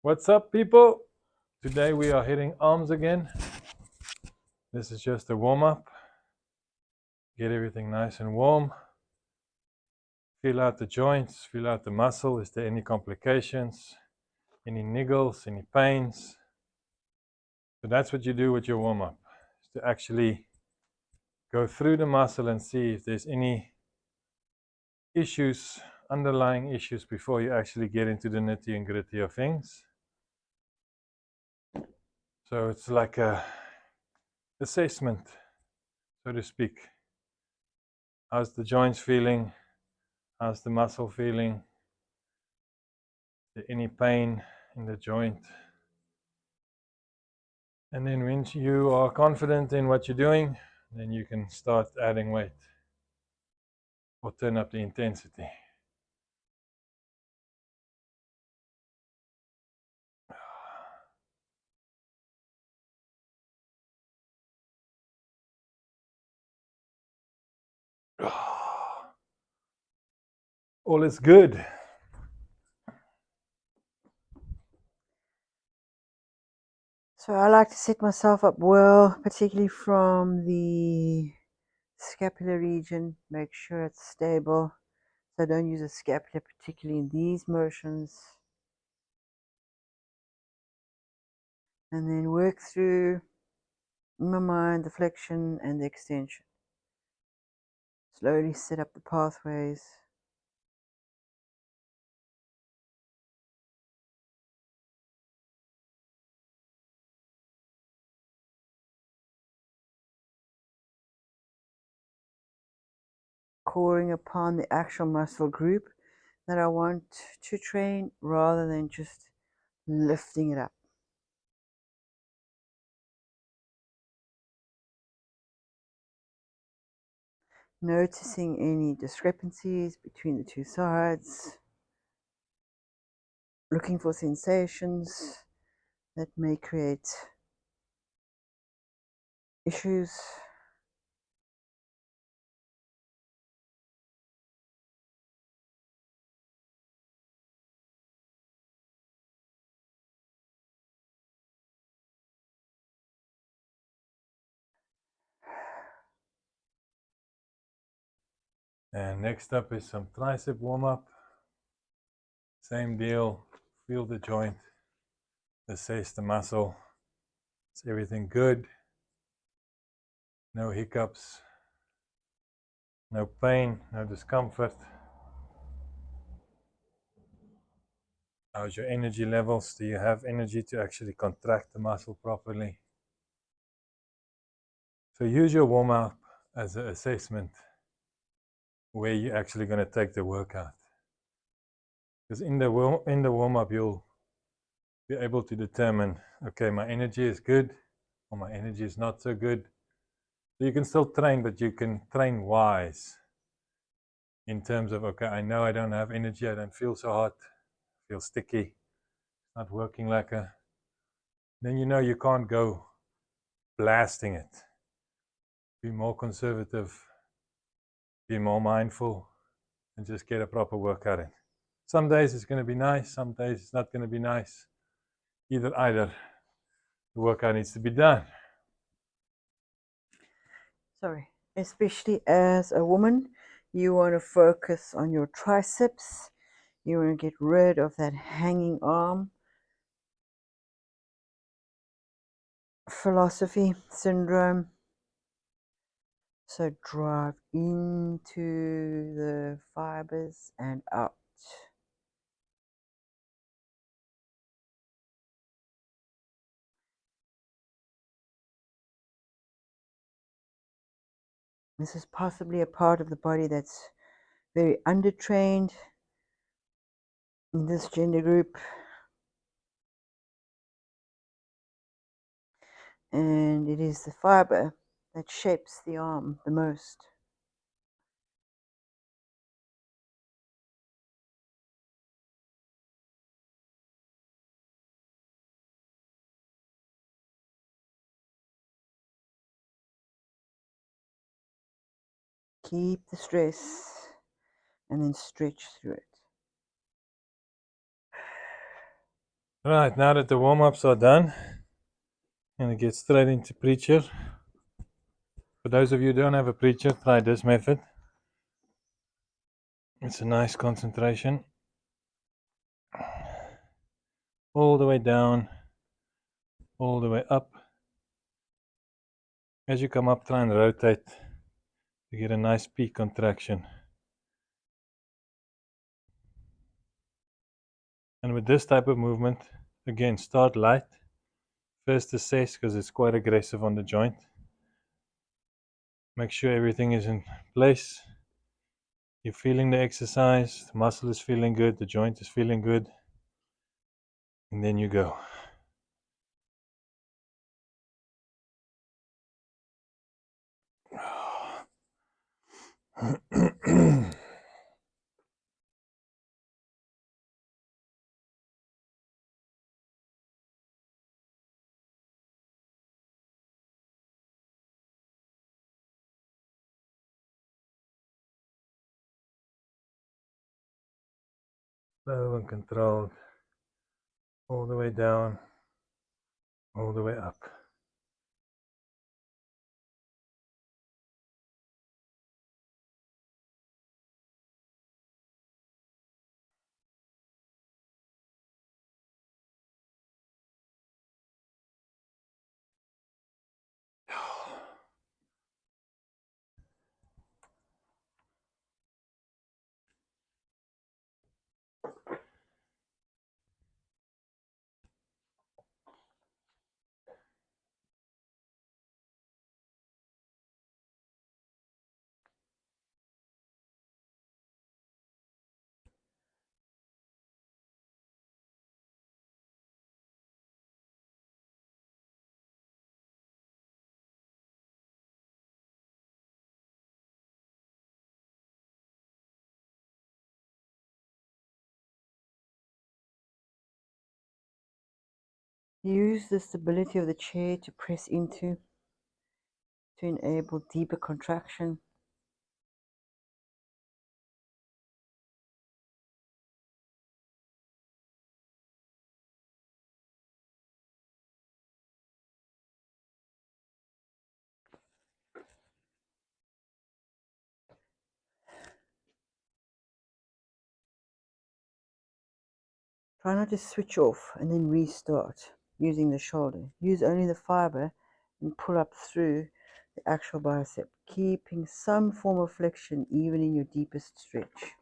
What's up, people? Today we are hitting arms again. This is just a warm-up. Get everything nice and warm. Feel out the joints, feel out the muscle. Is there any complications, any niggles, any pains? So that's what you do with your warm-up, is to actually go through the muscle and see if there's any issues, underlying issues, before you actually get into the nitty and gritty of things. So it's like a assessment, so to speak. How's the joints feeling? How's the muscle feeling? Is there any pain in the joint? And then when you are confident in what you're doing, then you can start adding weight or turn up the intensity. All is good. So I like to set myself up well, particularly from the scapular region, make sure it's stable. So I don't use a scapula particularly in these motions. And then work through, in my mind, the flexion and the extension. Slowly set up the pathways. Coring upon the actual muscle group that I want to train rather than just lifting it up. Noticing any discrepancies between the two sides. Looking for sensations that may create issues. And next up is some tricep warm-up. Same deal. Feel the joint, assess the muscle. Is everything good? No hiccups, no pain, no discomfort. How's your energy levels? Do you have energy to actually contract the muscle properly? So use your warm-up as an assessment where you're actually going to take the workout. Because in the warm-up, you'll be able to determine, okay, my energy is good or my energy is not so good. So you can still train, but you can train wise in terms of, okay, I know I don't have energy, I don't feel so hot, I feel sticky, not working like a, then you know you can't go blasting it. Be more conservative, be more mindful, and just get a proper workout in. Some days it's going to be nice, some days it's not going to be nice. Either, the workout needs to be done. Sorry, especially as a woman, you want to focus on your triceps. You want to get rid of that hanging arm philosophy syndrome. So drive into the fibers and out. This is possibly a part of the body that's very undertrained in this gender group. And it is the fiber that shapes the arm the most. Keep the stress and then stretch through it. Right, now that the warm-ups are done, I'm going to get straight into preacher. For those of you who don't have a preacher, try this method. It's a nice concentration. All the way down, all the way up. As you come up, try and rotate to get a nice peak contraction. And with this type of movement, again, start light. First assess, because it's quite aggressive on the joint. Make sure everything is in place. You're feeling the exercise, the muscle is feeling good, the joint is feeling good. And then you go. Slow and controlled, all the way down, all the way up. Use the stability of the chair to press into to enable deeper contraction. Try not to switch off and then restart using the shoulder. Use only the fiber and pull up through the actual bicep, keeping some form of flexion even in your deepest stretch.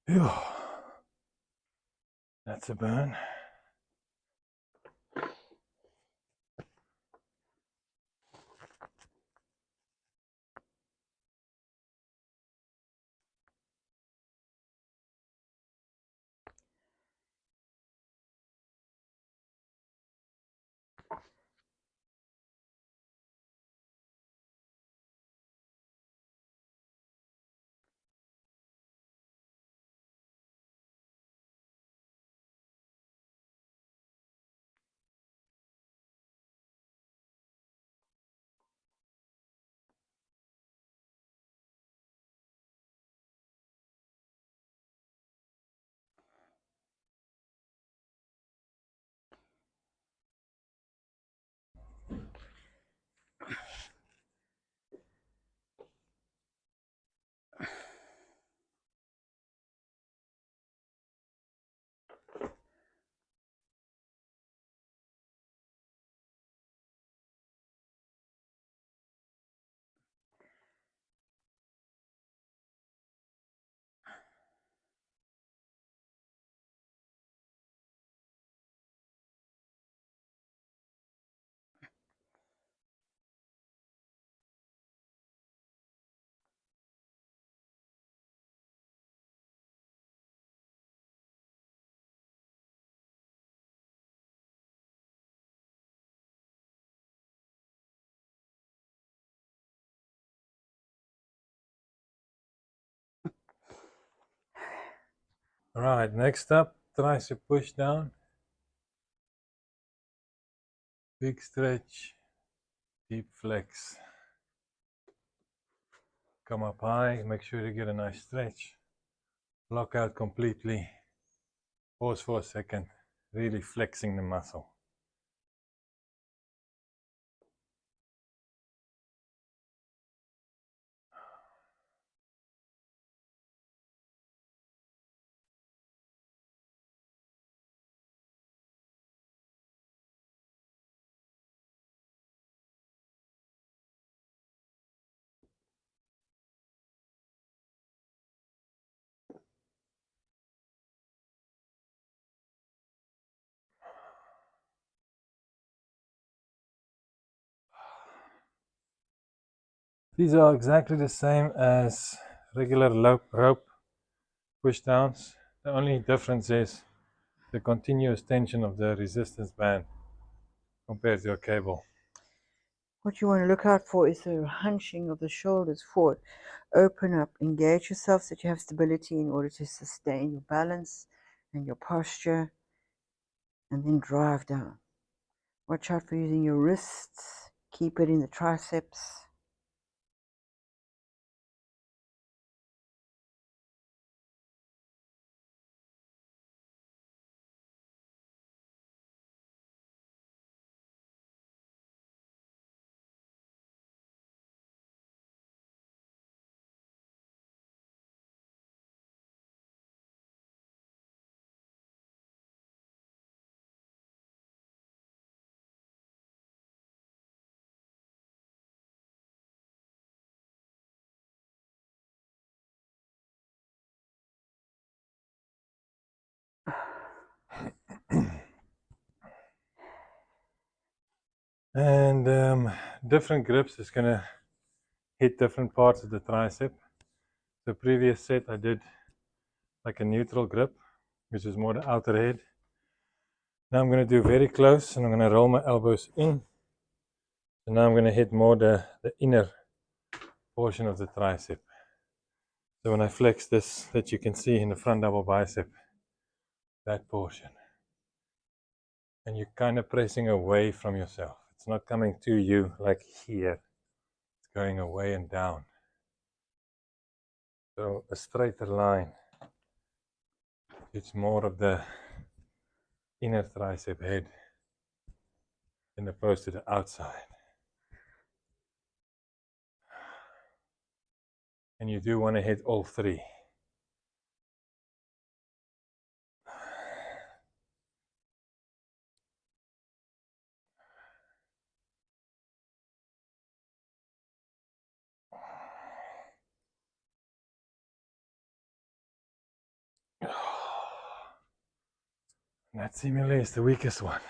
Phew. That's a burn. Alright, next up, tricep push down. Big stretch, deep flex. Come up high, make sure you get a nice stretch. Lock out completely. Pause for a second, really flexing the muscle. These are exactly the same as regular rope push downs. The only difference is the continuous tension of the resistance band compared to a cable. What you want to look out for is the hunching of the shoulders forward. Open up, engage yourself so that you have stability in order to sustain your balance and your posture, and then drive down. Watch out for using your wrists. Keep it in the triceps. And different grips is gonna hit different parts of the tricep. The previous set I did like a neutral grip, which is more the outer head. Now I'm gonna do very close and I'm gonna roll my elbows in. So now I'm gonna hit more the inner portion of the tricep. So when I flex this, that you can see in the front double bicep, that portion. And you're kind of pressing away from yourself. It's not coming to you like here. It's going away and down. So a straighter line. It's more of the inner tricep head as opposed to the outside. And you do want to hit all three. That seemingly is the weakest one.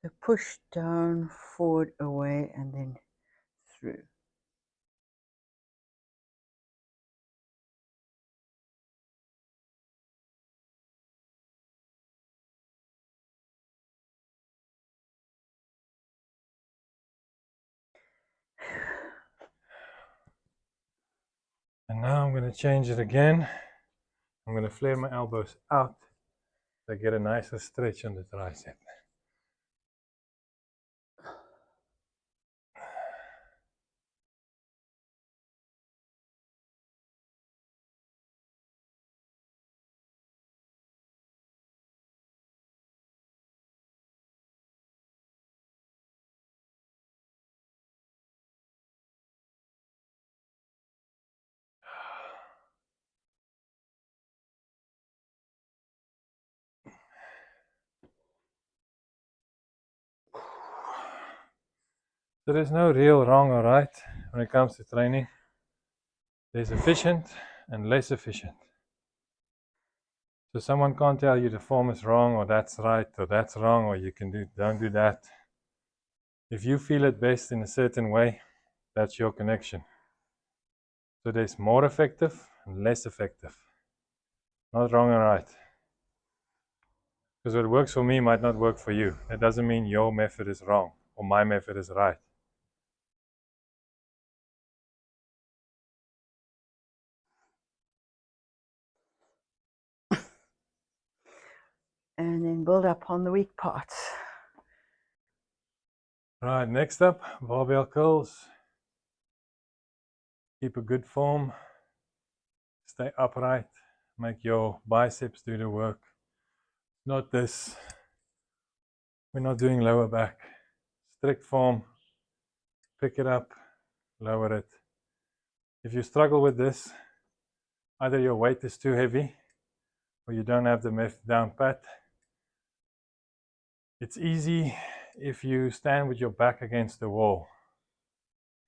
So push down, forward, away, and then through. And now I'm going to change it again. I'm going to flare my elbows out to get a nicer stretch on the tricep. So there's no real wrong or right when it comes to training. There's efficient and less efficient. So someone can't tell you the form is wrong or that's right or that's wrong or you can don't do that. If you feel it best in a certain way, that's your connection. So there's more effective and less effective. Not wrong or right. Because what works for me might not work for you. That doesn't mean your method is wrong or my method is right. And then build up on the weak parts. Right, next up, barbell curls. Keep a good form. Stay upright. Make your biceps do the work. Not this. We're not doing lower back. Strict form. Pick it up. Lower it. If you struggle with this, either your weight is too heavy or you don't have the method down pat. It's easy if you stand with your back against the wall,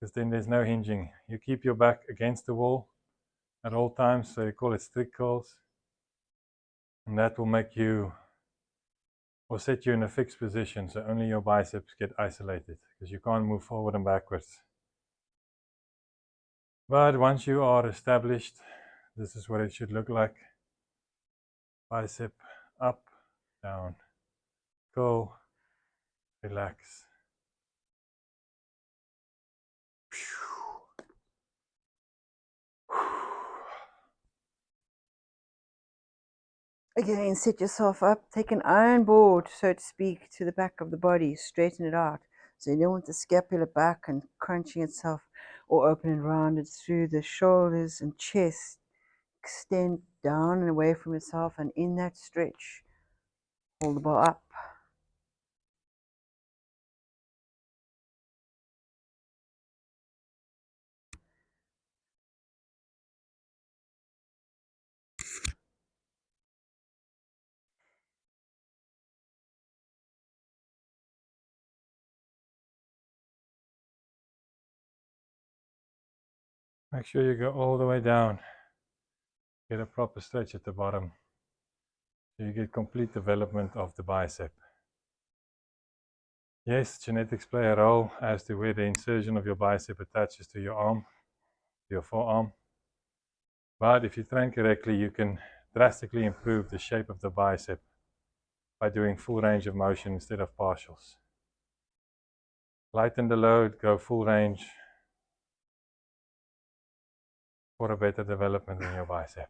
because then there's no hinging. You keep your back against the wall at all times, so you call it strict curls, and that will make you or set you in a fixed position, so only your biceps get isolated because you can't move forward and backwards. But once you are established, this is what it should look like. Bicep up, down, curl, relax. Again, set yourself up. Take an iron board, so to speak, to the back of the body. Straighten it out. So you don't want the scapula back and crunching itself, or open and rounded through the shoulders and chest. Extend down and away from yourself, and in that stretch, hold the bar up. Make sure you go all the way down. Get a proper stretch at the bottom, so you get complete development of the bicep. Yes, genetics play a role as to where the insertion of your bicep attaches to your arm, to your forearm. But if you train correctly, you can drastically improve the shape of the bicep by doing full range of motion instead of partials. Lighten the load, go full range for a better development in your bicep.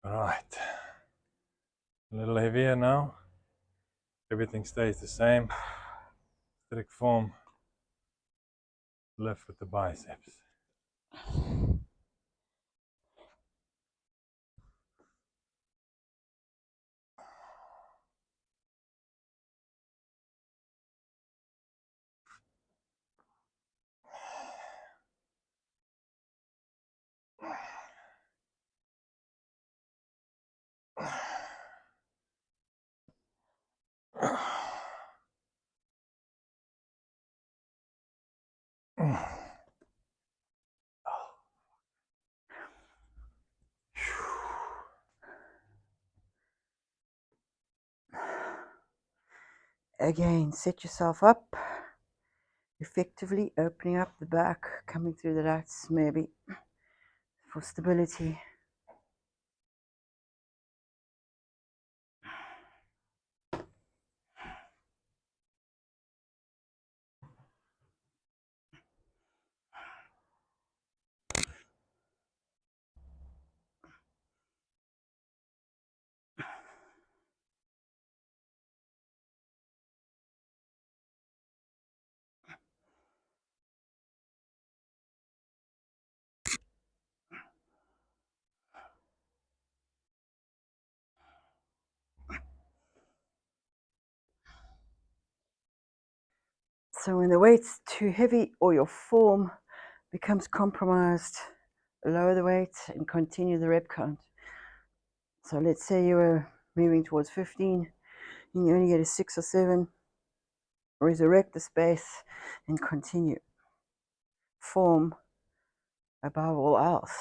Alright, a little heavier now. Everything stays the same. Strict form. Lift with the biceps. Again, set yourself up, effectively opening up the back, coming through the lats maybe for stability. So when the weight's too heavy or your form becomes compromised, lower the weight and continue the rep count. So let's say you were moving towards 15 and you only get a 6 or 7, resurrect the space and continue. Form above all else.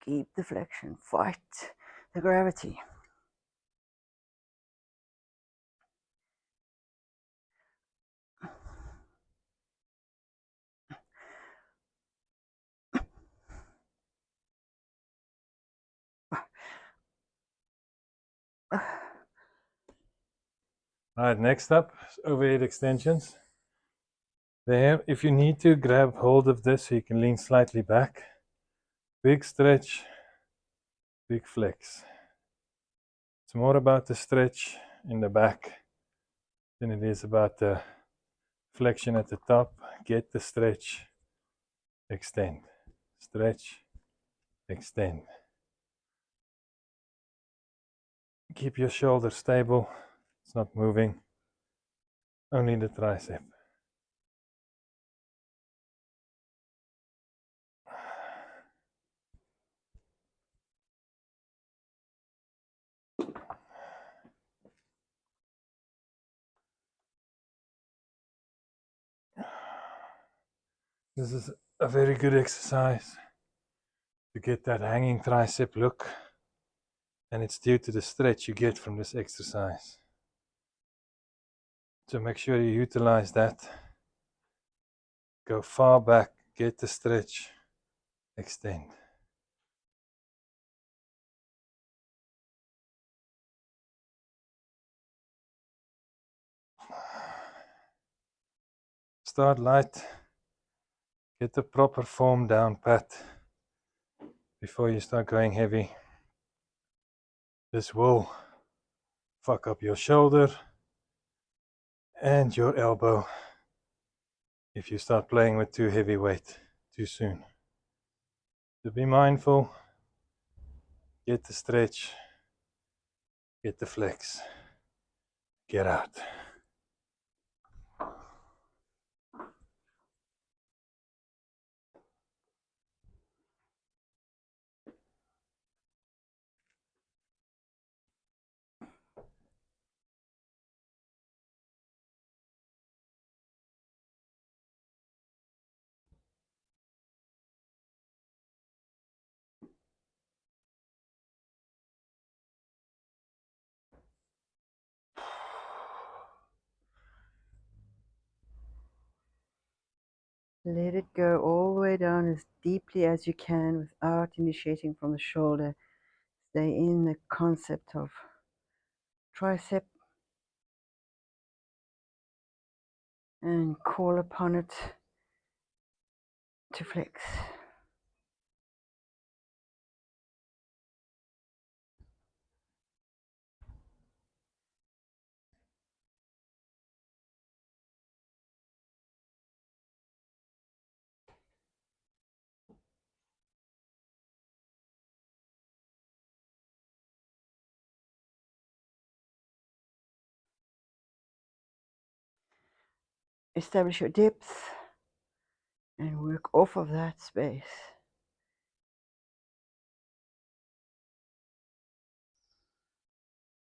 Keep the flexion, fight the gravity. Alright, next up is overhead extensions. There, if you need to, grab hold of this so you can lean slightly back. Big stretch, big flex. It's more about the stretch in the back than it is about the flexion at the top. Get the stretch, extend. Stretch, extend. Keep your shoulder stable, it's not moving, only the tricep. This is a very good exercise to get that hanging tricep look, and it's due to the stretch you get from this exercise. So make sure you utilize that. Go far back, get the stretch, extend. Start light, get the proper form down pat before you start going heavy. This will fuck up your shoulder and your elbow if you start playing with too heavy weight too soon. So be mindful, get the stretch, get the flex, get out. Let it go all the way down as deeply as you can without initiating from the shoulder. Stay in the concept of tricep and call upon it to flex. Establish your depth and work off of that space.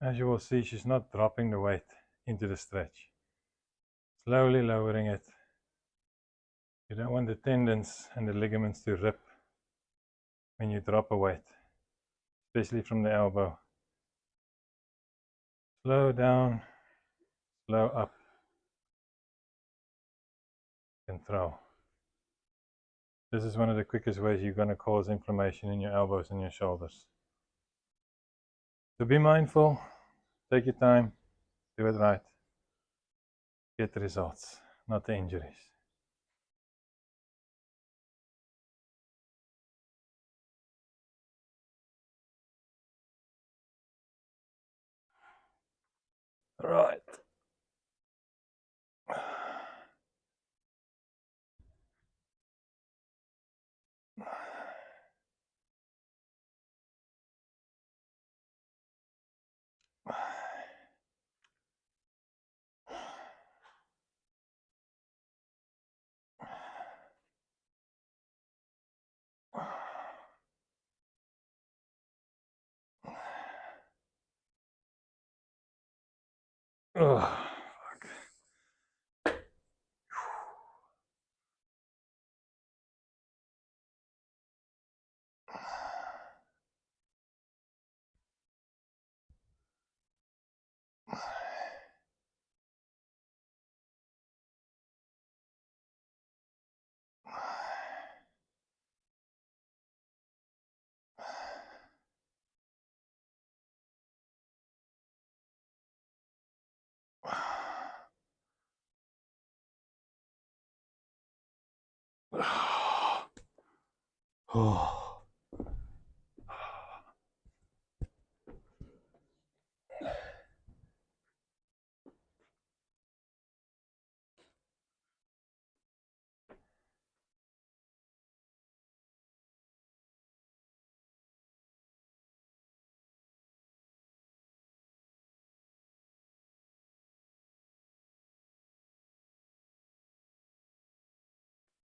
As you will see, she's not dropping the weight into the stretch. Slowly lowering it. You don't want the tendons and the ligaments to rip when you drop a weight, especially from the elbow. Slow down, slow up. Control. This is one of the quickest ways you're going to cause inflammation in your elbows and your shoulders. So be mindful, take your time, do it right, get the results, not the injuries. Right. Ugh. Oh.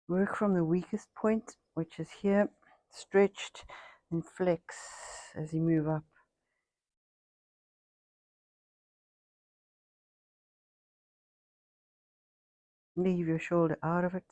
Work from the weakest point, which is here, stretched, and flex as you move up. Leave your shoulder out of it.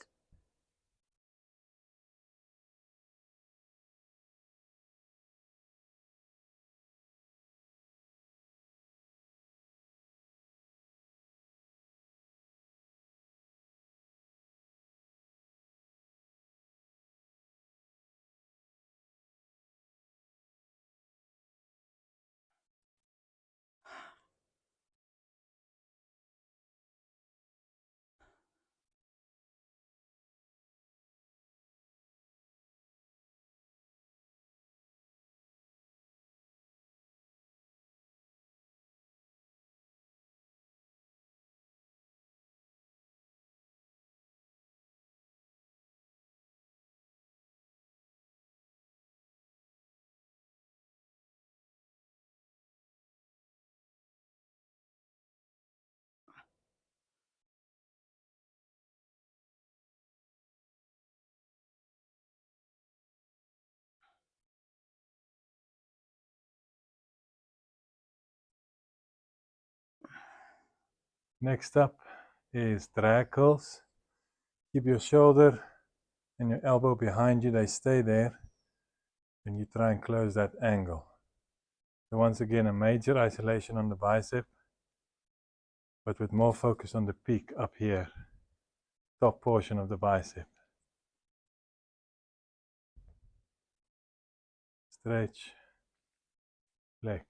Next up is drag curls. Keep your shoulder and your elbow behind you, they stay there, and you try and close that angle. So once again, a major isolation on the bicep, but with more focus on the peak up here, top portion of the bicep. Stretch, flex.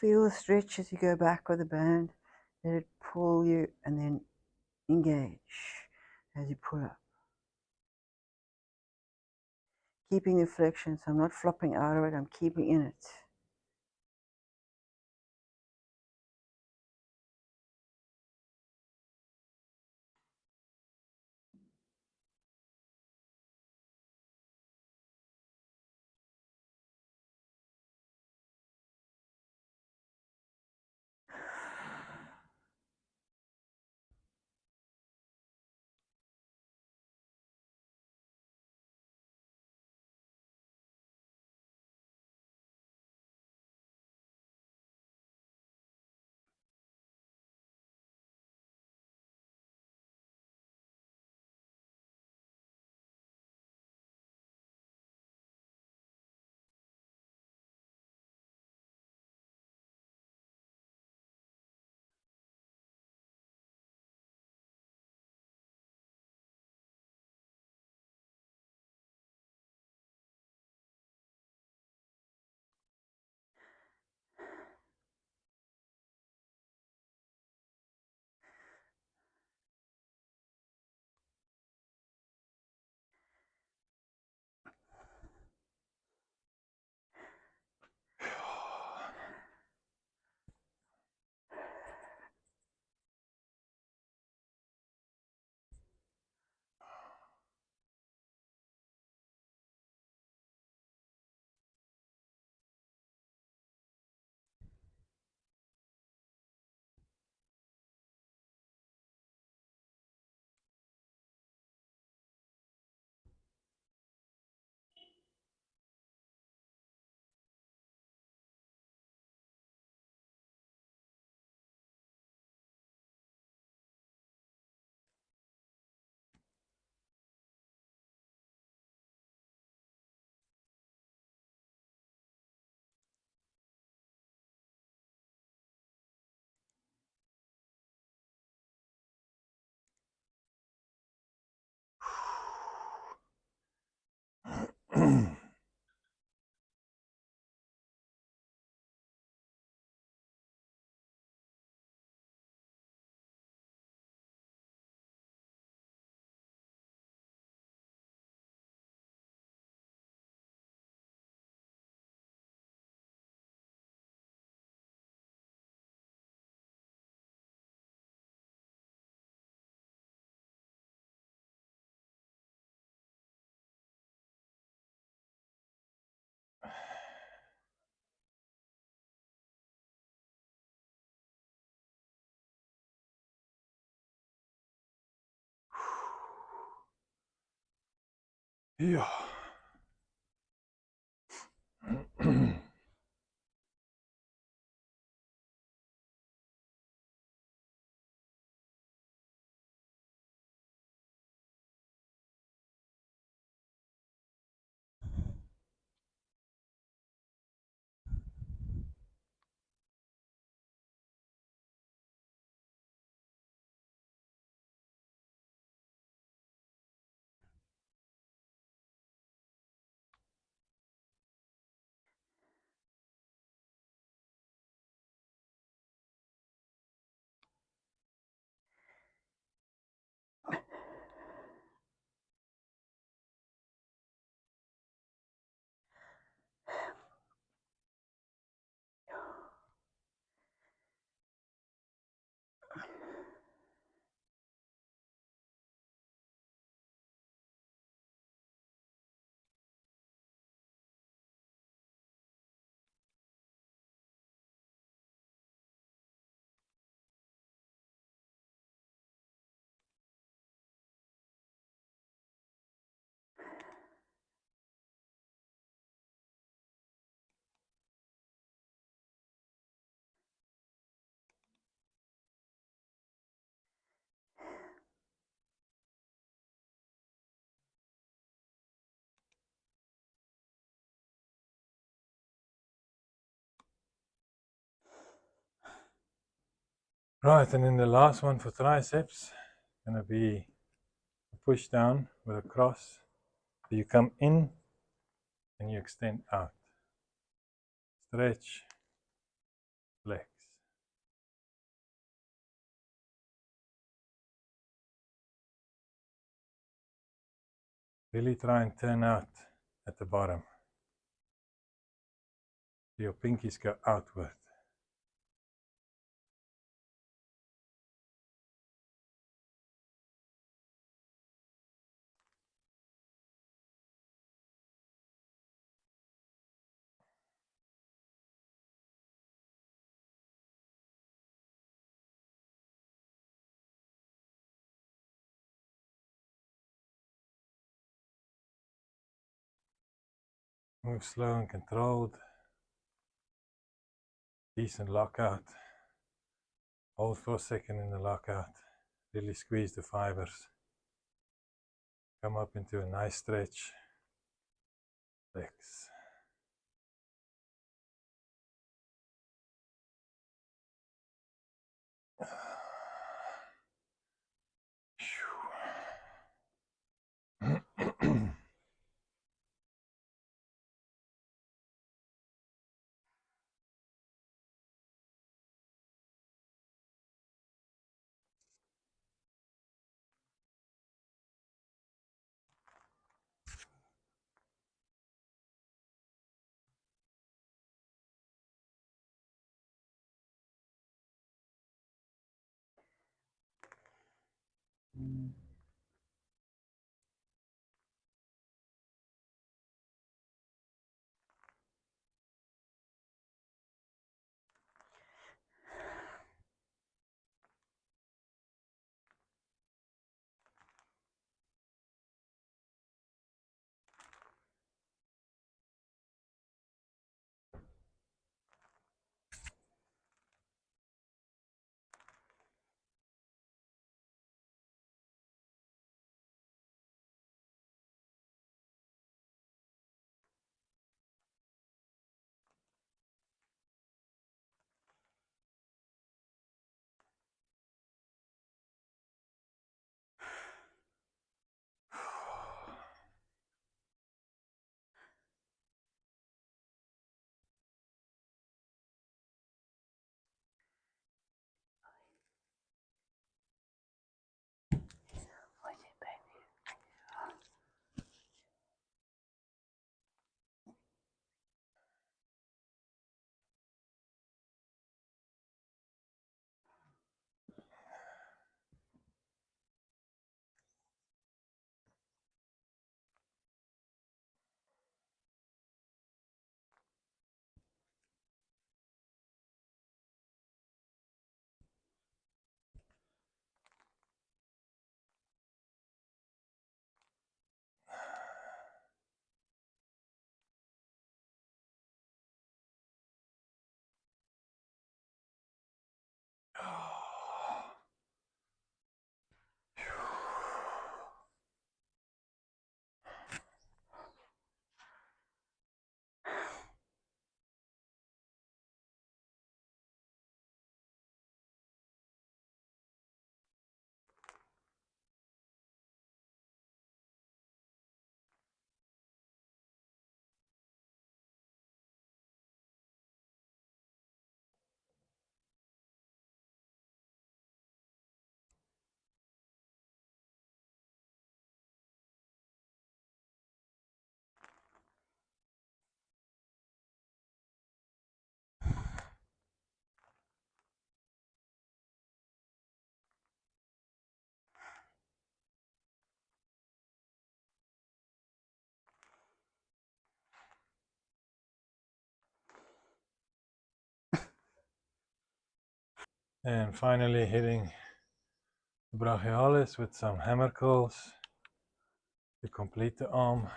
Feel the stretch as you go back with the band. Let it pull you and then engage as you pull up. Keeping the flexion, so I'm not flopping out of it, I'm keeping in it. Yeah. Right, and then the last one for triceps, gonna be a push down with a cross. So you come in and you extend out. Stretch, flex. Really try and turn out at the bottom. Your pinkies go outward. Move slow and controlled. Decent lockout. Hold for a second in the lockout. Really squeeze the fibers. Come up into a nice stretch. Flex. And finally hitting the brachialis with some hammer curls to complete the arm.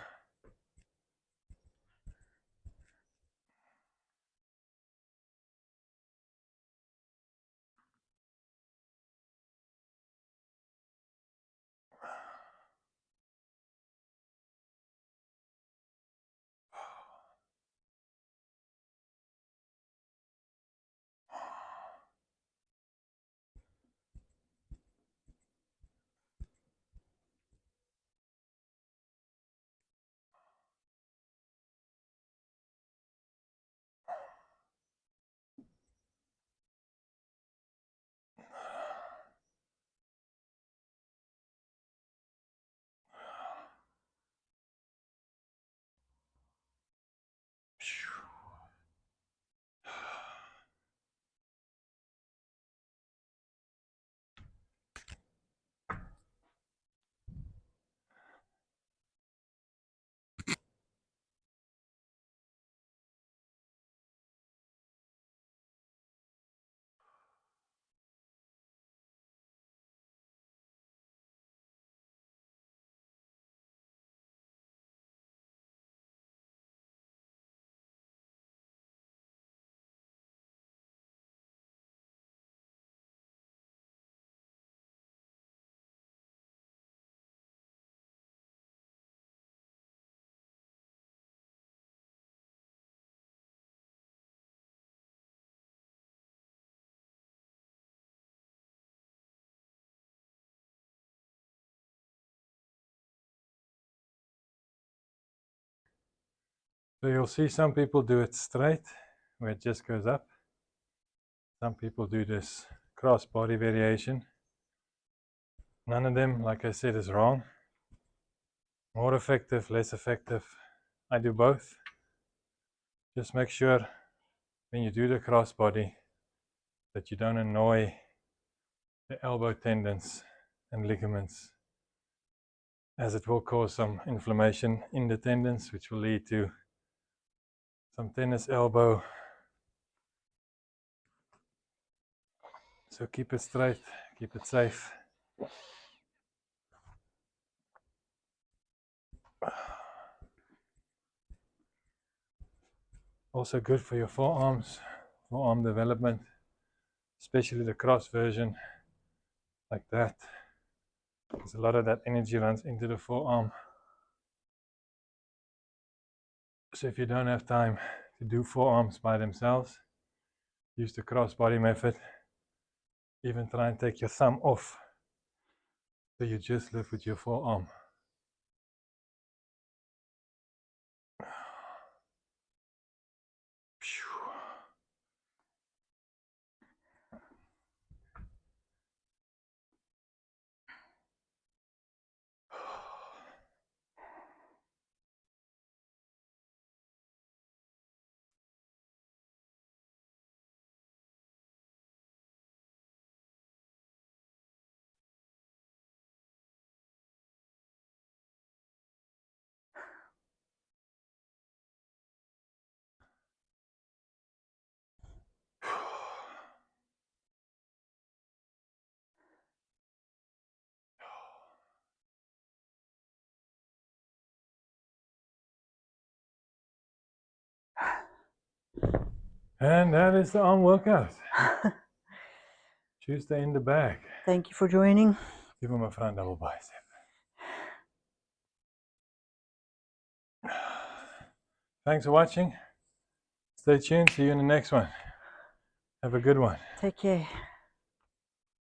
So you'll see some people do it straight, where it just goes up. Some people do this cross body variation. None of them, like I said, is wrong. More effective, less effective. I do both. Just make sure when you do the cross body that you don't annoy the elbow tendons and ligaments, as it will cause some inflammation in the tendons, which will lead to some tennis elbow. So keep it straight, keep it safe. Also good for your forearms, forearm development, especially the cross version like that, because a lot of that energy runs into the forearm. So if you don't have time to do forearms by themselves, use the cross body method. Even try and take your thumb off so you just live with your forearm. And that is the arm workout. Tuesday in the bag. Thank you for joining. Give him a front double bicep. Thanks for watching. Stay tuned. See you in the next one. Have a good one. Take care.